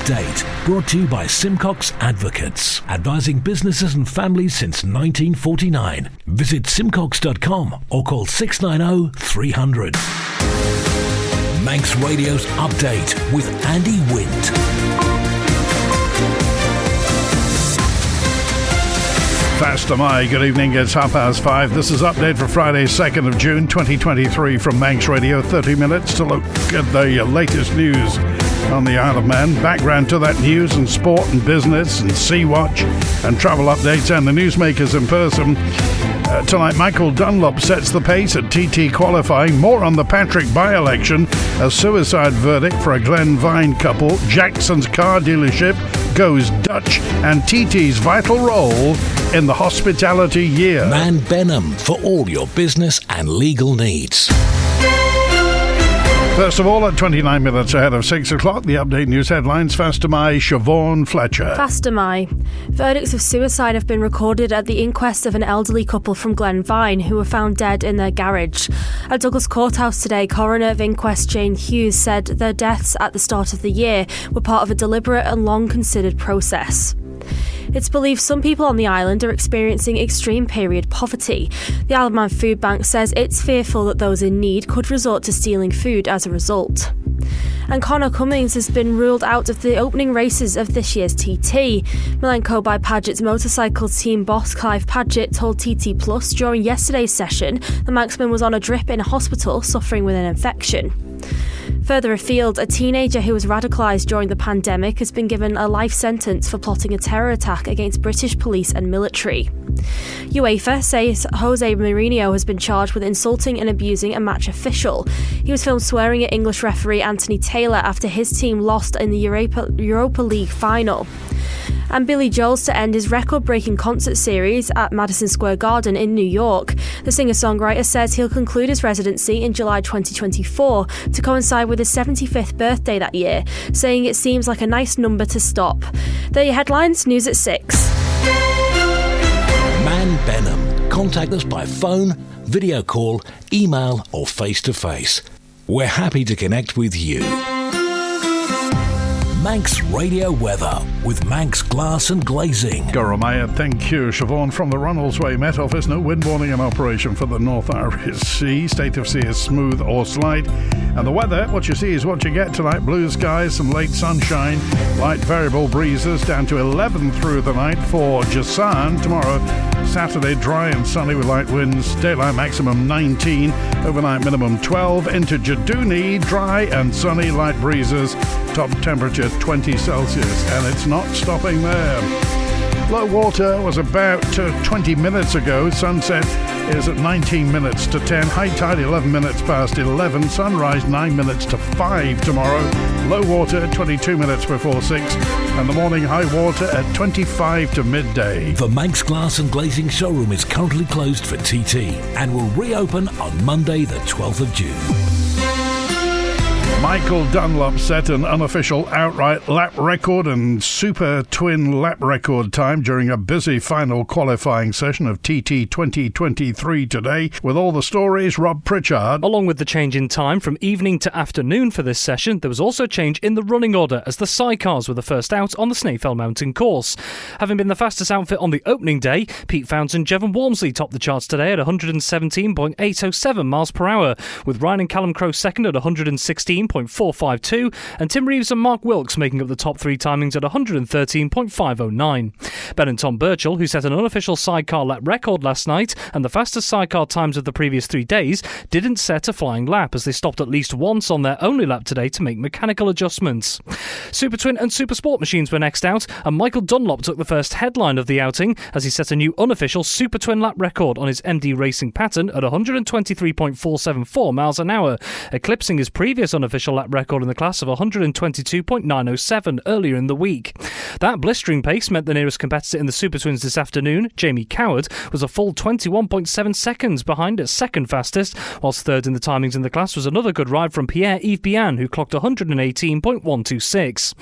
Update, brought to you by Simcox Advocates, advising businesses and families since 1949. Visit simcox.com or call 690 300. Manx Radio's Update with Andy Wint. Faster my, good evening, it's 5:30. This is Update for Friday, 2nd of June 2023 from Manx Radio. 30 minutes to look at the latest news on the Isle of Man. Background to that news and sport and business and Sea Watch and travel updates and the newsmakers in person. Tonight, Michael Dunlop sets the pace at TT qualifying. More on the Patrick by-election. A suicide verdict for a Glenvine couple. Jackson's car dealership goes Dutch. And TT's vital role in the hospitality year. Man Benham for all your business and legal needs. First of all, at 29 minutes ahead of 6 o'clock, the Update News headlines. Faster my, Siobhan Fletcher. Faster my. Verdicts of suicide have been recorded at the inquest of an elderly couple from Glenvine who were found dead in their garage. At Douglas Courthouse today, Coroner of Inquest Jane Hughes said their deaths at the start of the year were part of a deliberate and long-considered process. It's believed some people on the island are experiencing extreme period poverty. The Isle of Man Food Bank says it's fearful that those in need could resort to stealing food as a result. And Connor Cummings has been ruled out of the opening races of this year's TT. Milenko by Paget's motorcycle team boss Clive Paget told TT Plus during yesterday's session the Manxman was on a drip in a hospital suffering with an infection. Further afield, a teenager who was radicalised during the pandemic has been given a life sentence for plotting a terror attack against British police and military. UEFA says Jose Mourinho has been charged with insulting and abusing a match official. He was filmed swearing at English referee Anthony Taylor after his team lost in the Europa League final. And Billy Joel's to end his record-breaking concert series at Madison Square Garden in New York. The singer-songwriter says he'll conclude his residency in July 2024 to coincide with his 75th birthday that year, saying it seems like a nice number to stop. There are your headlines, news at 6. Man Benham. Contact us by phone, video call, email or face-to-face. We're happy to connect with you. Manx Radio Weather with Manx Glass and Glazing. Goromaya, thank you. Siobhan from the Runnels Way Met Office. No wind warning in operation for the North Irish Sea. State of sea is smooth or slight. And the weather, what you see is what you get tonight. Blue skies, some late sunshine, light variable breezes down to 11 through the night for Jasan. Tomorrow, Saturday, dry and sunny with light winds. Daylight maximum 19, overnight minimum 12. Into Jaduni, dry and sunny, light breezes. Top temperature 20 Celsius, and it's not stopping there. Low water was about 20 minutes ago. Sunset is at 19 minutes to 10. High tide 11 minutes past 11. Sunrise 9 minutes to 5 tomorrow. Low water 22 minutes before 6. And the morning high water at 25 to midday. The Manx Glass and Glazing showroom is currently closed for TT and will reopen on Monday the 12th of June. Michael Dunlop set an unofficial outright lap record and super twin lap record time during a busy final qualifying session of TT 2023 today. With all the stories, Rob Pritchard. Along with the change in time from evening to afternoon for this session, there was also a change in the running order as the sidecars were the first out on the Snaefell Mountain course. Having been the fastest outfit on the opening day, Pete Fountain and Jevon Walmsley topped the charts today at 117.807 miles per hour, with Ryan and Callum Crowe second at 116.452 and Tim Reeves and Mark Wilkes making up the top three timings at 113.509. Ben and Tom Birchall, who set an unofficial sidecar lap record last night and the fastest sidecar times of the previous 3 days, didn't set a flying lap as they stopped at least once on their only lap today to make mechanical adjustments. Super Twin and Super Sport machines were next out, and Michael Dunlop took the first headline of the outing as he set a new unofficial Super Twin lap record on his MD Racing pattern at 123.474 miles an hour, eclipsing his previous unofficial lap record in the class of 122.907 earlier in the week. That blistering pace meant the nearest competitor in the Super Twins this afternoon, Jamie Coward, was a full 21.7 seconds behind at second fastest, whilst third in the timings in the class was another good ride from Pierre-Yves Bian, who clocked 118.126.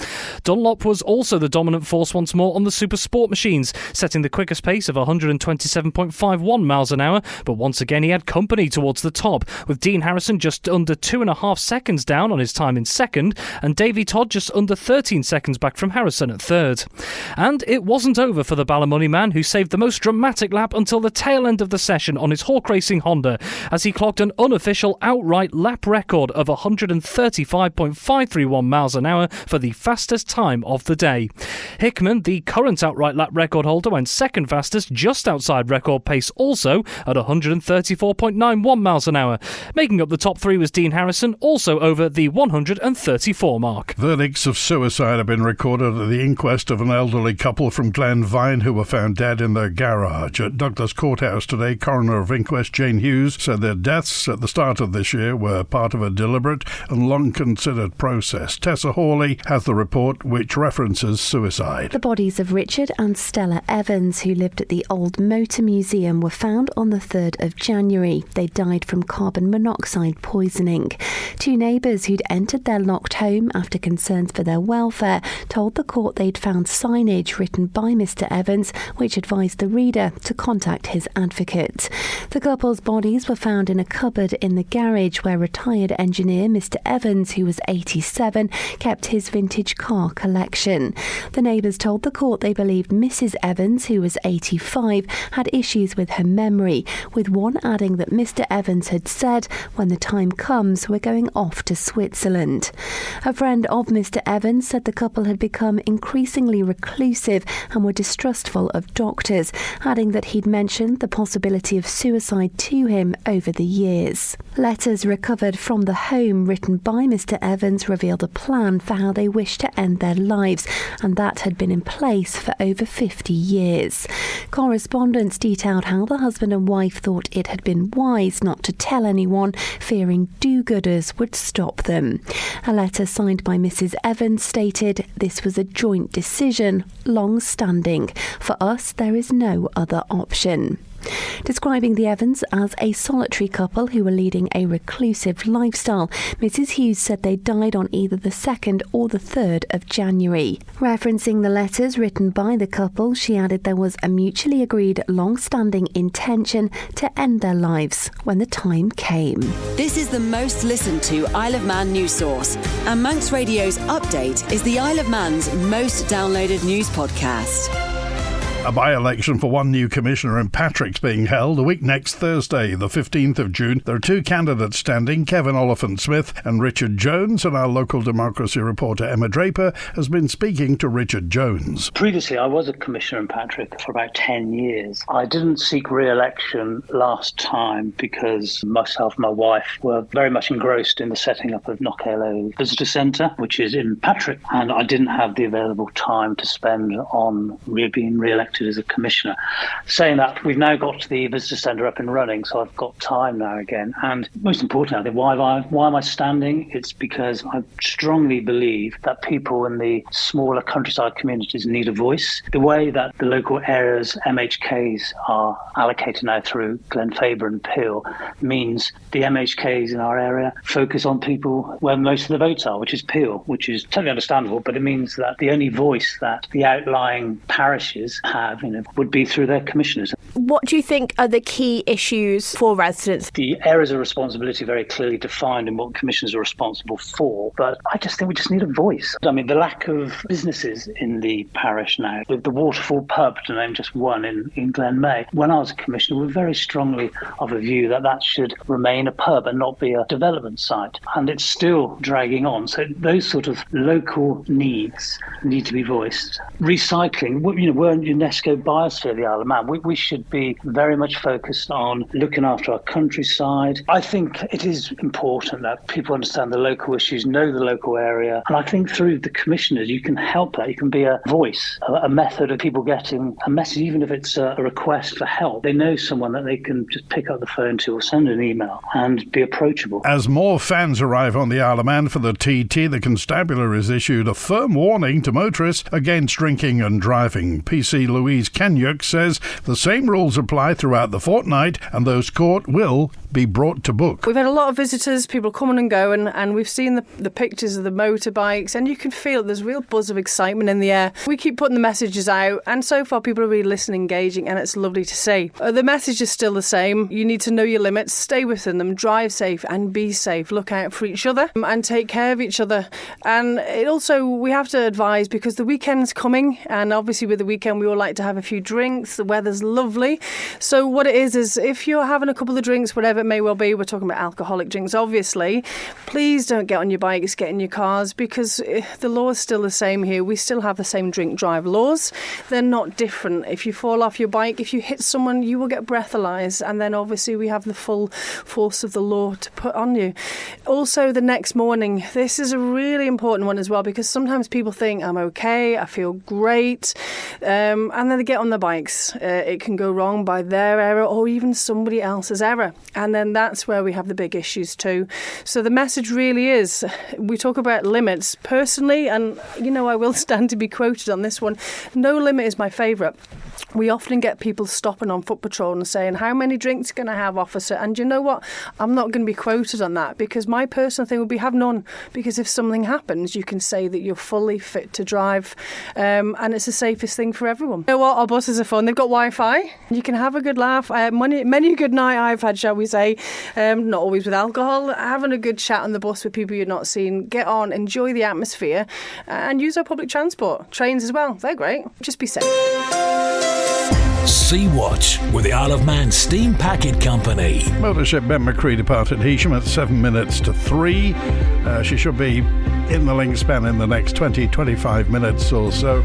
Dunlop was also the dominant force once more on the Super Sport machines, setting the quickest pace of 127.51 miles an hour, but once again he had company towards the top, with Dean Harrison just under 2.5 seconds down down on his time in second, and Davy Todd just under 13 seconds back from Harrison at third. And it wasn't over for the Ballymoney man, who saved the most dramatic lap until the tail end of the session on his Hawk Racing Honda, as he clocked an unofficial outright lap record of 135.531 miles an hour for the fastest time of the day. Hickman, the current outright lap record holder, went second fastest, just outside record pace also at 134.91 miles an hour. Making up the top three was Dean Harrison, also over the 134 mark. Verdicts of suicide have been recorded at the inquest of an elderly couple from Glen Vine who were found dead in their garage. At Douglas Courthouse today, Coroner of Inquest Jane Hughes said their deaths at the start of this year were part of a deliberate and long-considered process. Tessa Hawley has the report which references suicide. The bodies of Richard and Stella Evans, who lived at the Old Motor Museum, were found on the 3rd of January. They died from carbon monoxide poisoning. Two neighbours who'd entered their locked home after concerns for their welfare told the court they'd found signage written by Mr Evans which advised the reader to contact his advocate. The couple's bodies were found in a cupboard in the garage where retired engineer Mr Evans, who was 87, kept his vintage car collection. The neighbours told the court they believed Mrs Evans, who was 85, had issues with her memory, with one adding that Mr Evans had said, "When the time comes, we're going off to Switzerland." A friend of Mr Evans said the couple had become increasingly reclusive and were distrustful of doctors, adding that he'd mentioned the possibility of suicide to him over the years. Letters recovered from the home written by Mr Evans revealed a plan for how they wished to end their lives, and that had been in place for over 50 years. Correspondence detailed how the husband and wife thought it had been wise not to tell anyone, fearing do-gooders would stop them. A letter signed by Mrs Evans stated, "This was a joint decision, long-standing. For us, there is no other option." Describing the Evans as a solitary couple who were leading a reclusive lifestyle, Mrs Hughes said they died on either the 2nd or the 3rd of January. Referencing the letters written by the couple, she added there was a mutually agreed long-standing intention to end their lives when the time came. This is the most listened to Isle of Man news source, and Manx Radio's Update is the Isle of Man's most downloaded news podcast. A by-election for one new commissioner in Patrick's being held a week next Thursday, the 15th of June. There are two candidates standing, Kevin Oliphant-Smith and Richard Jones, and our local democracy reporter Emma Draper has been speaking to Richard Jones. Previously, I was a commissioner in Patrick for about 10 years. I didn't seek re-election last time because myself and my wife were very much engrossed in the setting up of Knockalo Visitor Centre, which is in Patrick, and I didn't have the available time to spend on being re-elected as a commissioner. Saying that, we've now got the visitor centre up and running, so I've got time now again. And most importantly, I think, why am I standing? It's because I strongly believe that people in the smaller countryside communities need a voice. The way that the local areas, MHKs, are allocated now through Glenfaber and Peel means the MHKs in our area focus on people where most of the votes are, which is Peel, which is totally understandable, but it means that the only voice that the outlying parishes have would be through their commissioners. What do you think are the key issues for residents? The areas of responsibility are very clearly defined in what commissioners are responsible for, but I just think we just need a voice. I mean, the lack of businesses in the parish now, the Waterfall pub, to name just one in Glen May. When I was a commissioner, we were very strongly of a view that that should remain a pub and not be a development site, and it's still dragging on. So those sort of local needs need to be voiced. Recycling, we're in UNESCO biosphere, the Isle of Man. We should be very much focused on looking after our countryside. I think it is important that people understand the local issues, know the local area, and I think through the commissioners you can help that. You can be a voice, a method of people getting a message, even if it's a request for help. They know someone that they can just pick up the phone to or send an email and be approachable. As more fans arrive on the Isle of Man for the TT, the Constabulary has issued a firm warning to motorists against drinking and driving. PC Louise Kenyuk says the same rules apply throughout the fortnight and those caught will be brought to book? We've had a lot of visitors, people coming and going, and we've seen the pictures of the motorbikes, and you can feel there's a real buzz of excitement in the air. We keep putting the messages out, and so far people are really listening, engaging, and it's lovely to see. The message is still the same. You need to know your limits, stay within them, drive safe and be safe. Look out for each other and take care of each other. And it also, we have to advise, because the weekend's coming, and obviously with the weekend we all like to have a few drinks. The weather's lovely. So what it is if you're having a couple of drinks, whatever it may well be, we're talking about alcoholic drinks obviously, please don't get on your bikes, get in your cars, because the law is still the same here. We still have the same drink drive laws. They're not different. If you fall off your bike, if you hit someone, you will get breathalyzed, and then obviously we have the full force of the law to put on you. Also, the next morning, this is a really important one as well, because sometimes people think, I'm okay, I feel great, and then they get on their bikes. It can go wrong by their error or even somebody else's error, and then that's where we have the big issues too. So the message really is, we talk about limits. Personally, and I will stand to be quoted on this one, no limit is my favourite. We often get people stopping on foot patrol and saying, how many drinks can I have, officer? And you know what? I'm not going to be quoted on that, because my personal thing would be have none. Because if something happens, you can say that you're fully fit to drive, and it's the safest thing for everyone. You know what? Our buses are fun. They've got Wi-Fi. You can have a good laugh. Many a good night I've had, shall we say, not always with alcohol, having a good chat on the bus with people you're not seeing. Get on, enjoy the atmosphere, and use our public transport. Trains as well. They're great. Just be safe. Sea-Watch with the Isle of Man Steam Packet Company. Motorship Ben McCree departed Heysham at 7 minutes to 3. She should be in the link span in the next 20-25 minutes or so.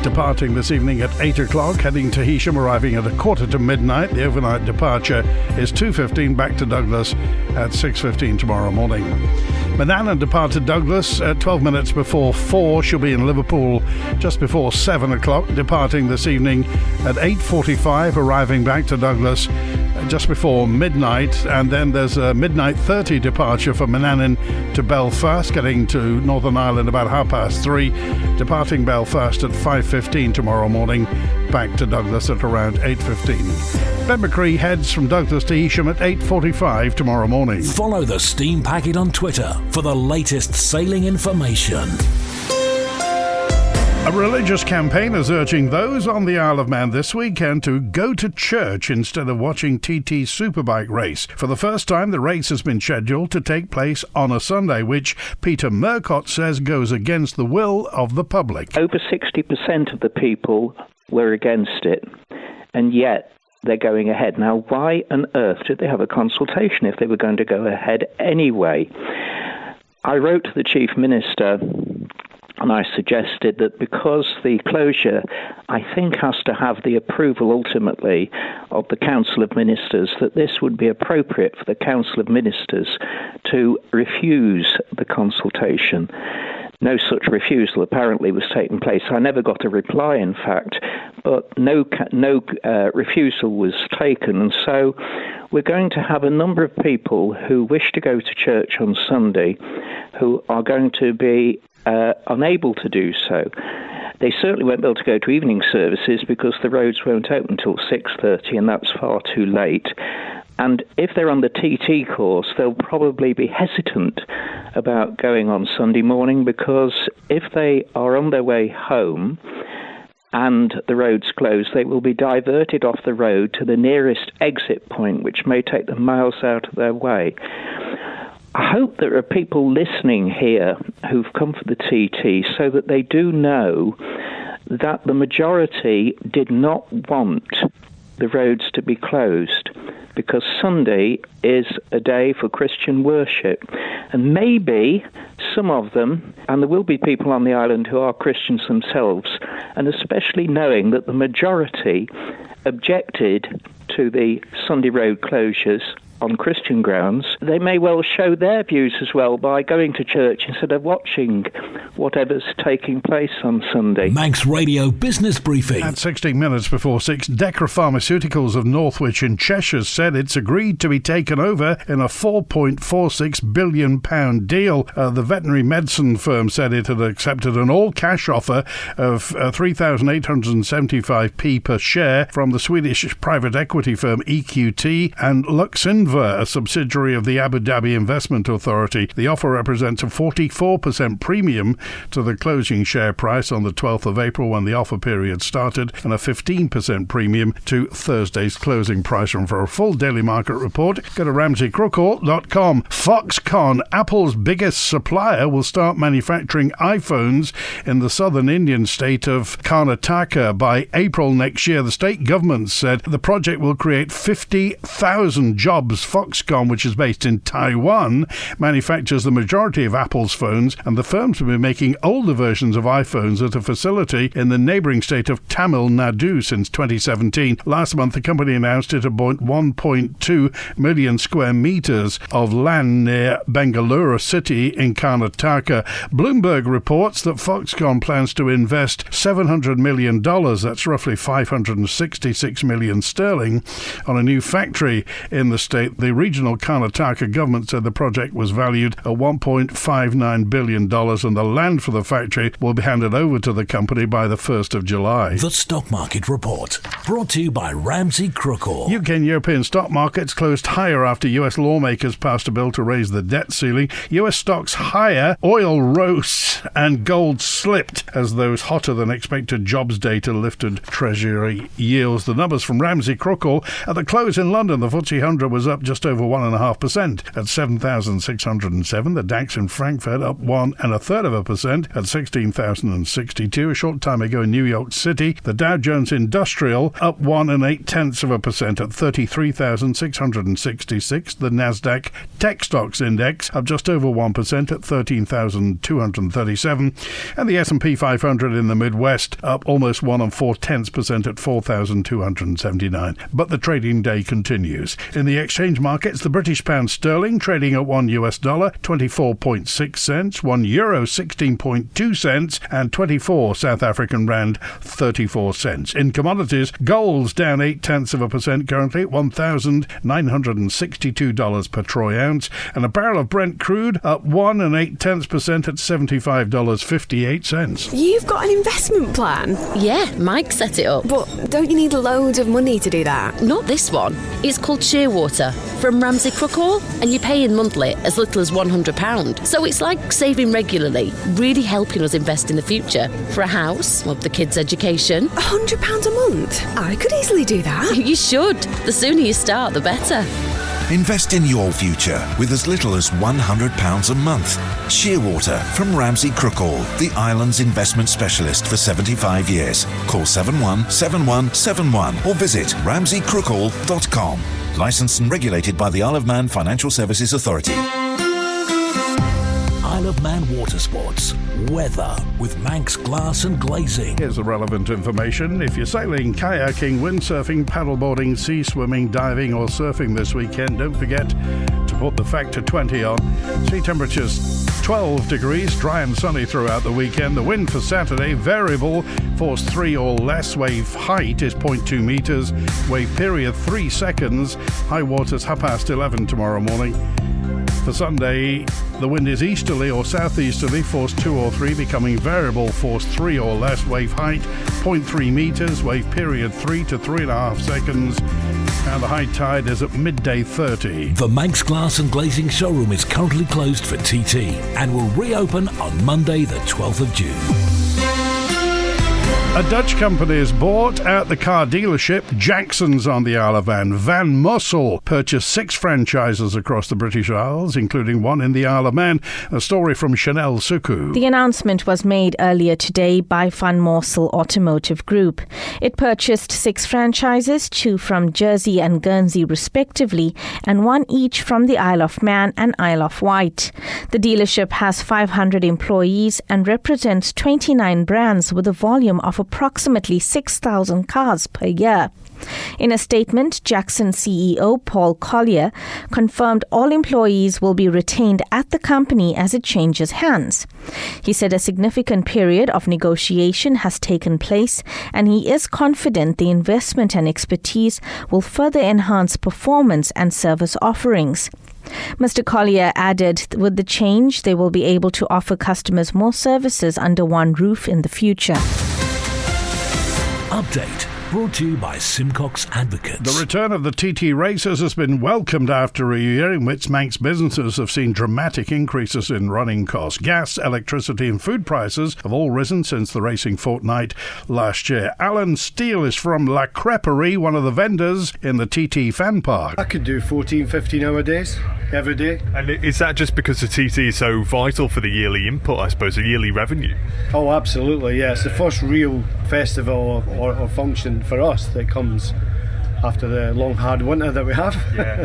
Departing this evening at 8 o'clock, heading to Heysham, arriving at midnight. The overnight departure is 2:15 back to Douglas at 6:15 tomorrow morning. Manannan departed Douglas at 12 minutes before 4. She'll be in Liverpool just before 7 o'clock, departing this evening at 8:45, arriving back to Douglas just before midnight. And then there's a midnight 30 departure for Manannan to Belfast, getting to Northern Ireland about 3:30, departing Belfast at 5:15 tomorrow morning, back to Douglas at around 8:15. Ben McCree heads from Douglas to Heysham at 8:45 tomorrow morning. Follow the Steam Packet on Twitter for the latest sailing information. A religious campaign is urging those on the Isle of Man this weekend to go to church instead of watching TT Superbike race. For the first time, the race has been scheduled to take place on a Sunday, which Peter Murcott says goes against the will of the public. Over 60% of the people were against it, and yet they're going ahead. Now, why on earth did they have a consultation if they were going to go ahead anyway? I wrote to the Chief Minister and I suggested that because the closure, I think, has to have the approval ultimately of the Council of Ministers, that this would be appropriate for the Council of Ministers to refuse the consultation. No such refusal apparently was taking place. I never got a reply, in fact, but no refusal was taken. And so we're going to have a number of people who wish to go to church on Sunday who are going to be unable to do so. They certainly won't be able to go to evening services because the roads won't open until 6:30, and that's far too late. And if they're on the TT course, they'll probably be hesitant about going on Sunday morning, because if they are on their way home and the road's closed, they will be diverted off the road to the nearest exit point, which may take them miles out of their way. I hope there are people listening here who've come for the TT so that they do know that the majority did not want the roads to be closed, because Sunday is a day for Christian worship. And maybe some of them, and there will be people on the island who are Christians themselves, and especially knowing that the majority objected to the Sunday road closures on Christian grounds, they may well show their views as well by going to church instead of watching whatever's taking place on Sunday. Manx Radio Business Briefing. At 16 minutes before 6, Decra Pharmaceuticals of Northwich in Cheshire said it's agreed to be taken over in a £4.46 billion deal. The veterinary medicine firm said it had accepted an all-cash offer of 3,875p per share from the Swedish private equity firm EQT and Luxinva, a subsidiary of the Abu Dhabi Investment Authority. The offer represents a 44% premium to the closing share price on the 12th of April when the offer period started, and a 15% premium to Thursday's closing price. And for a full daily market report, go to ramseycrookall.com. Foxconn, Apple's biggest supplier, will start manufacturing iPhones in the southern Indian state of Karnataka by April next year. The state government said the project will create 50,000 jobs. Foxconn, which is based in Taiwan, manufactures the majority of Apple's phones, and the firms have been making older versions of iPhones at a facility in the neighbouring state of Tamil Nadu since 2017. Last month, the company announced it had bought 1.2 million square metres of land near Bengaluru city in Karnataka. Bloomberg reports that Foxconn plans to invest $700 million, that's roughly 566 million sterling, on a new factory in the state. The regional Karnataka government said the project was valued at $1.59 billion, and the land for the factory will be handed over to the company by the 1st of July. The Stock Market Report, brought to you by Ramsey Crookall. UK and European stock markets closed higher after US lawmakers passed a bill to raise the debt ceiling. US stocks higher, oil rose and gold slipped as those hotter than expected jobs data lifted Treasury yields. The numbers from Ramsey Crookall. At the close in London, the FTSE 100 was up just over 1.5% at 7,607. The DAX in Frankfurt up 1.33% at 16,062. A short time ago in New York City, the Dow Jones Industrial up 1.8% at 33,666. The Nasdaq Tech Stocks Index up just over 1% at 13,237. And the S&P 500 in the Midwest up almost 1.4% at 4,279. But the trading day continues. In the exchange markets, the British pound sterling trading at $1 24.6 cents, €1 16.2 cents, and 24 South African rand 34 cents. In commodities, gold's down 0.8% currently at $1,962 per troy ounce, and a barrel of Brent crude up 1.8% at $75.58. You've got an investment plan? Yeah, Mike set it up. But don't you need loads of money to do that? Not this one. It's called Shearwater from Ramsey Crookall, and you pay in monthly as little as £100. So it's like saving regularly, really helping us invest in the future. For a house, or the kids' education. £100 a month? I could easily do that. You should. The sooner you start, the better. Invest in your future with as little as £100 a month. Shearwater from Ramsey Crookall, the island's investment specialist for 75 years. Call 717171 or visit ramseycrookall.com. Licensed and regulated by the Isle of Man Financial Services Authority. Isle of Man Water Sports. Weather with Manx Glass and Glazing. Here's the relevant information. If you're sailing, kayaking, windsurfing, paddleboarding, sea swimming, diving or surfing this weekend, don't forget to put the factor 20 on. Sea temperatures 12 degrees, dry and sunny throughout the weekend. The wind for Saturday, variable, force 3 or less. Wave height is 0.2 metres. Wave period 3 seconds. High water's 11:30 tomorrow morning. For Sunday, the wind is easterly or southeasterly, force 2 or 3, becoming variable, force 3 or less. Wave height 0.3 metres, wave period 3 to 3.5 seconds, and the high tide is at midday 30. The Manx Glass and Glazing showroom is currently closed for TT and will reopen on Monday the 12th of June. A Dutch company is bought at the car dealership Jackson's on the Isle of Man. Van Mussel purchased 6 franchises across the British Isles, including one in the Isle of Man. A story from Chanel Suku. The announcement was made earlier today by Van Mussel Automotive Group. It purchased 6 franchises, 2 from Jersey and Guernsey respectively, and 1 each from the Isle of Man and Isle of Wight. The dealership has 500 employees and represents 29 brands with a volume of approximately 6,000 cars per year. In a statement, Jackson CEO Paul Collier confirmed all employees will be retained at the company as it changes hands. He said a significant period of negotiation has taken place and he is confident the investment and expertise will further enhance performance and service offerings. Mr. Collier added, with the change, they will be able to offer customers more services under one roof in the future. Update. Brought to you by Simcox Advocates. The return of the TT races has been welcomed after a year in which Manx businesses have seen dramatic increases in running costs. Gas, electricity and food prices have all risen since the racing fortnight last year. Alan Steele is from La Creperie, one of the vendors in the TT fan park. I could do 14, 15-hour days every day. And is that just because the TT is so vital for the yearly input, I suppose, the yearly revenue? Oh, absolutely, yeah. It's the first real festival or function for us that comes after the long hard winter that we have.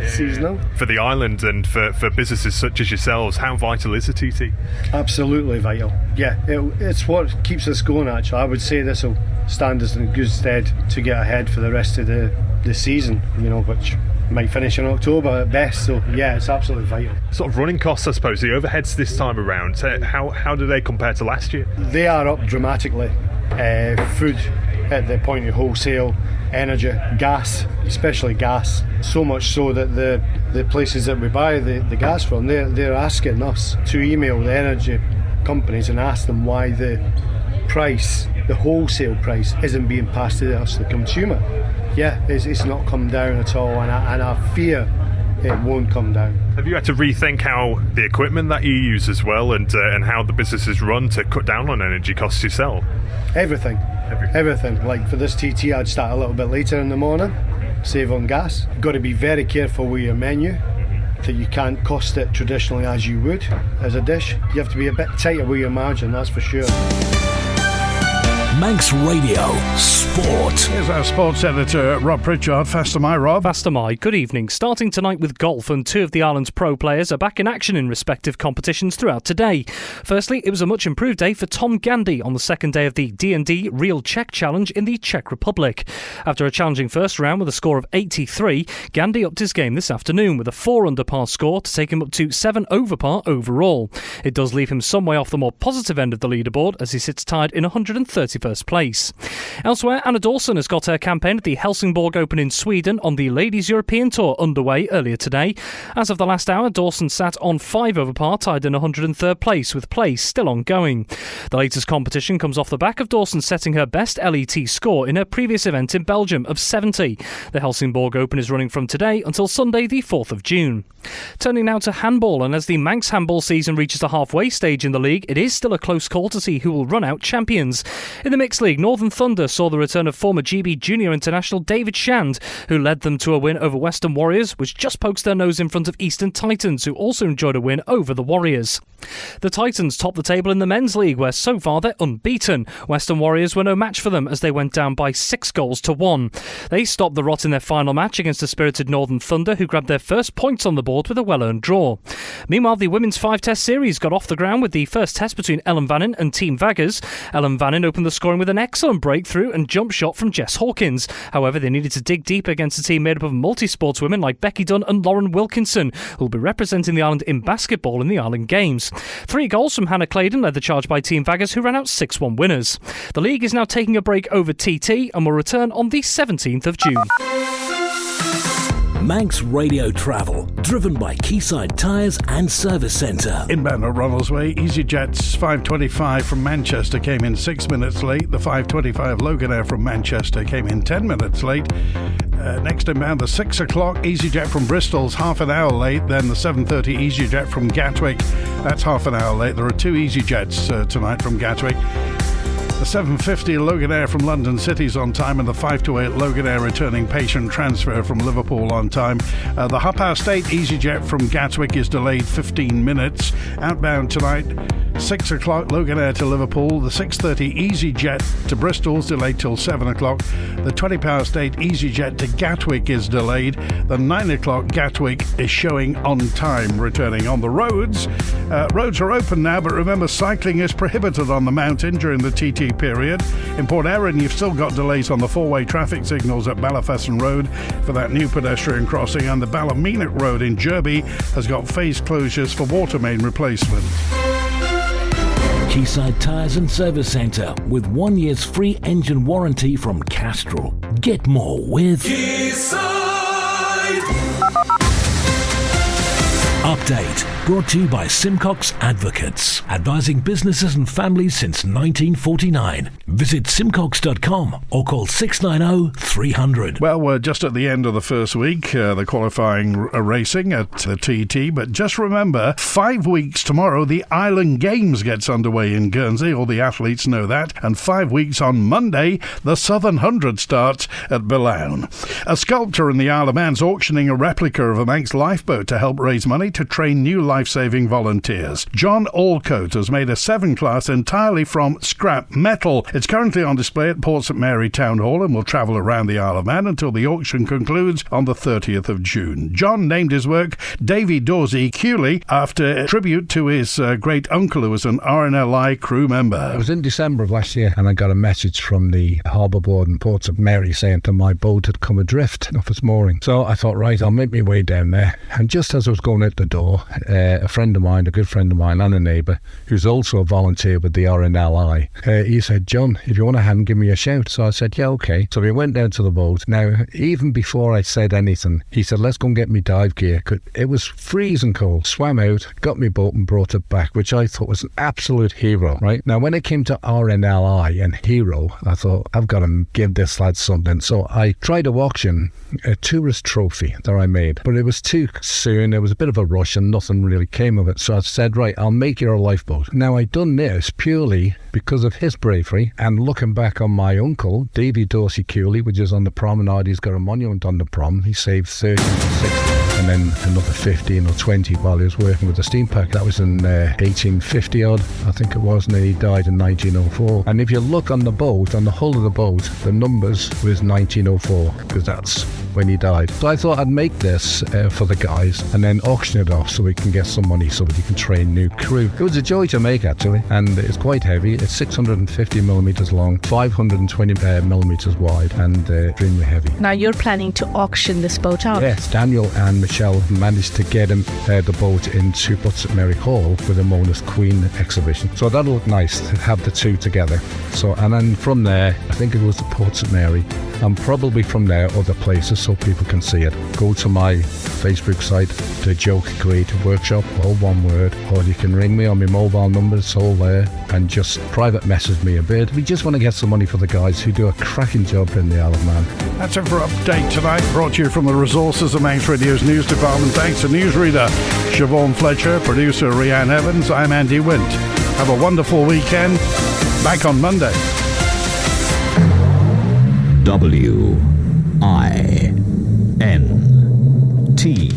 Seasonal. For the island and for businesses such as yourselves, how vital is the TT? Absolutely vital. Yeah, it's what keeps us going, actually. I would say this will stand us in good stead to get ahead for the rest of the season, which might finish in October at best. So yeah, it's absolutely vital. Sort of running costs, I suppose, the overheads this time around, how do they compare to last year? They are up dramatically. Food at the point of wholesale, energy, gas, especially gas, so much so that the places that we buy the gas from, they're asking us to email the energy companies and ask them why the wholesale price isn't being passed to us, the consumer. Yeah, it's not come down at all, and I fear it won't come down. Have you had to rethink how the equipment that you use as well, and how the business is run to cut down on energy costs yourself? Everything. Like for this TT, I'd start a little bit later in the morning, save on gas. You've got to be very careful with your menu, that you can't cost it traditionally as you would as a dish. You have to be a bit tighter with your margin, that's for sure. Manx Radio Sport. Here's our sports editor, Rob Pritchard. Faster my, Rob. Faster my. Good evening. Starting tonight with golf, and two of the island's pro players are back in action in respective competitions throughout today. Firstly, it was a much improved day for Tom Gandy on the second day of the D&D Real Czech Challenge in the Czech Republic. After a challenging first round with a score of 83, Gandy upped his game this afternoon with a 4-under par score to take him up to 7 over par overall. It does leave him some way off the more positive end of the leaderboard as he sits tied in 131st place. Elsewhere, Anna Dawson has got her campaign at the Helsingborg Open in Sweden on the Ladies European Tour underway earlier today. As of the last hour, Dawson sat on 5 over par, tied in 103rd place, with play still ongoing. The latest competition comes off the back of Dawson setting her best LET score in her previous event in Belgium of 70. The Helsingborg Open is running from today until Sunday the 4th of June. Turning now to handball, and as the Manx handball season reaches the halfway stage in the league, it is still a close call to see who will run out champions. In the mixed league, Northern Thunder saw the return of former GB Junior international David Shand, who led them to a win over Western Warriors, which just pokes their nose in front of Eastern Titans, who also enjoyed a win over the Warriors. The Titans top the table in the men's league, where so far they're unbeaten. Western Warriors were no match for them as they went down by 6-1. They stopped the rot in their final match against a spirited Northern Thunder, who grabbed their first points on the board with a well-earned draw. Meanwhile, the women's 5-test series got off the ground with the first test between Ellen Vannin and Team Vaggers. Ellen Vannin opened the scoring with an excellent breakthrough and jump shot from Jess Hawkins. However, they needed to dig deep against a team made up of multi-sports women like Becky Dunn and Lauren Wilkinson, who will be representing the island in basketball in the Island Games. 3 goals from Hannah Claydon led the charge by Team Vaggers, who ran out 6-1 winners. The league is now taking a break over TT and will return on the 17th of June. Manx Radio Travel, driven by Quayside Tyres and Service Centre. Inbound at Ronaldsway, EasyJet's 525 from Manchester came in 6 minutes late. The 525 Loganair from Manchester came in 10 minutes late. Next inbound, the 6 o'clock EasyJet from Bristol's half an hour late. Then the 7:30 EasyJet from Gatwick, that's half an hour late. There are 2 EasyJets tonight from Gatwick. The 7:50 Loganair from London City's on time, and the 5:08 Loganair returning patient transfer from Liverpool on time. The 8:30 EasyJet from Gatwick is delayed 15 minutes. Outbound tonight, 6 o'clock, Loganair to Liverpool. The 6:30 EasyJet to Bristol's delayed till 7 o'clock. The 20-past-8 EasyJet to Gatwick is delayed. The 9 o'clock Gatwick is showing on time, returning on the roads. Roads are open now, but remember, cycling is prohibited on the mountain during the TT period. In Port Erin, you've still got delays on the four-way traffic signals at Ballafesson Road for that new pedestrian crossing, and the Ballymena Road in Derby has got phase closures for water main replacement. Quayside Tyres and Service Centre with 1 year's free engine warranty from Castrol. Get more with Update, brought to you by Simcox Advocates, advising businesses and families since 1949. Visit simcox.com or call 690 300. Well, we're just at the end of the first week, the qualifying racing at the TT, but just remember, 5 weeks tomorrow, the Island Games gets underway in Guernsey. All the athletes know that. And 5 weeks on Monday, the Southern 100 starts at Boulogne. A sculptor in the Isle of Man's auctioning a replica of a Manx lifeboat to help raise money to train new life-saving volunteers. John Allcote has made a 7-class entirely from scrap metal. It's currently on display at Port St Mary Town Hall and will travel around the Isle of Man until the auction concludes on the 30th of June. John named his work Davy Dorsey Cooley after a tribute to his great uncle, who was an RNLI crew member. It was in December of last year, and I got a message from the harbour board in Port St Mary saying that my boat had come adrift off its mooring. So I thought, right, I'll make my way down there. And just as I was going out the door, a friend of mine, a good friend of mine and a neighbour, who's also a volunteer with the RNLI, he said, John, if you want a hand, give me a shout. So I said, yeah, okay. So we went down to the boat. Now, even before I said anything, he said, let's go and get me dive gear. It was freezing cold. Swam out, got me boat and brought it back, which I thought was an absolute hero, right? Now, when it came to RNLI and hero, I thought, I've got to give this lad something. So I tried to auction a tourist trophy that I made, but it was too soon. There was a bit of a rush and nothing really came of it. So I said, right, I'll make you a lifeboat. Now, I'd done this purely because of his bravery and looking back on my uncle, Davy Dorsey Cooley, which is on the promenade. He's got a monument on the prom. He saved 30 to 60 and then another 15 or 20 while he was working with the steam pack. That was in 1850 odd, I think it was, and he died in 1904. And if you look on the boat, on the hull of the boat, the numbers was 1904 because that's when he died. So I thought I'd make this for the guys and then auction it off so we can get some money so that he can train new crew. It was a joy to make, actually, and it's quite heavy. It's 650 millimetres long, 520 millimetres wide, and extremely heavy. Now you're planning to auction this boat out? Yes, Daniel and Michelle managed to get him the boat into Port St Mary Hall for the Mona's Queen exhibition. So that'll look nice to have the two together. So, and then from there, I think it was the Port St Mary, and probably from there other places so people can see it. Go to my Facebook site, the Joke Creative Workshop, all one word, or you can ring me on my mobile number, it's all there, and just private message me a bit. We just want to get some money for the guys who do a cracking job in the Isle of Man. That's it for Update tonight, brought to you from the resources of Manx Radio's news department. Thanks to newsreader Siobhan Fletcher, producer Rhiann Evans. I'm Andy Wint. Have a wonderful weekend. Back on Monday. WILM.